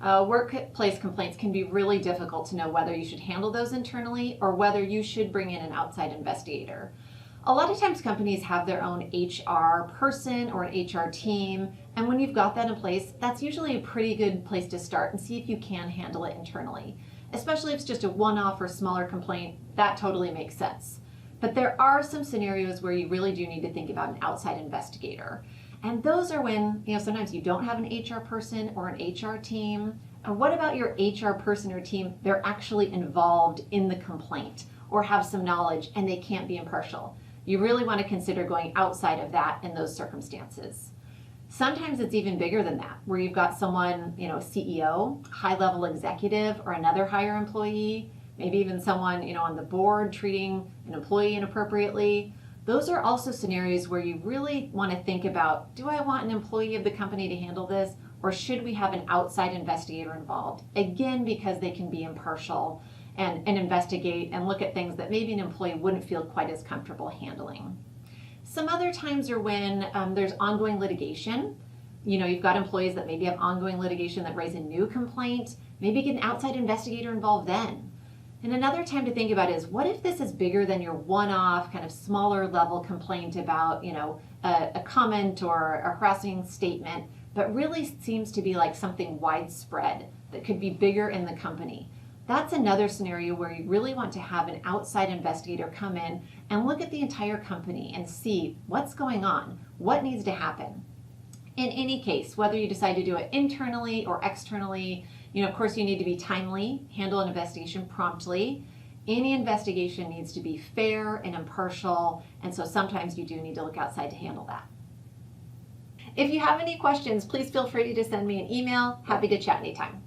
Workplace complaints can be really difficult to know whether you should handle those internally or whether you should bring in an outside investigator. A lot of times companies have their own HR person or an HR team, and when you've got that in place, that's usually a pretty good place to start and see if you can handle it internally. Especially if it's just a one-off or smaller complaint, that totally makes sense. But there are some scenarios where you really do need to think about an outside investigator. And those are when, sometimes you don't have an HR person or an HR team. Or what about your HR person or team? They're actually involved in the complaint or have some knowledge and they can't be impartial. You really want to consider going outside of that in those circumstances. Sometimes it's even bigger than that, where you've got someone, a CEO, high-level executive, or another higher employee, maybe even someone, on the board treating an employee inappropriately. Those are also scenarios where you really want to think about, do I want an employee of the company to handle this, or should we have an outside investigator involved? Again, because they can be impartial and investigate and look at things that maybe an employee wouldn't feel quite as comfortable handling. Some other times are when there's ongoing litigation. You've got employees that maybe have ongoing litigation that raise a new complaint. Maybe get an outside investigator involved then. And another time to think about is, what if this is bigger than your one-off kind of smaller level complaint about, a comment or a harassing statement, but really seems to be like something widespread that could be bigger in the company. That's another scenario where you really want to have an outside investigator come in and look at the entire company and see what's going on, what needs to happen. In any case, whether you decide to do it internally or externally, of course you need to be timely, handle an investigation promptly. Any investigation needs to be fair and impartial, and so sometimes you do need to look outside to handle that. If you have any questions, please feel free to send me an email. Happy to chat anytime.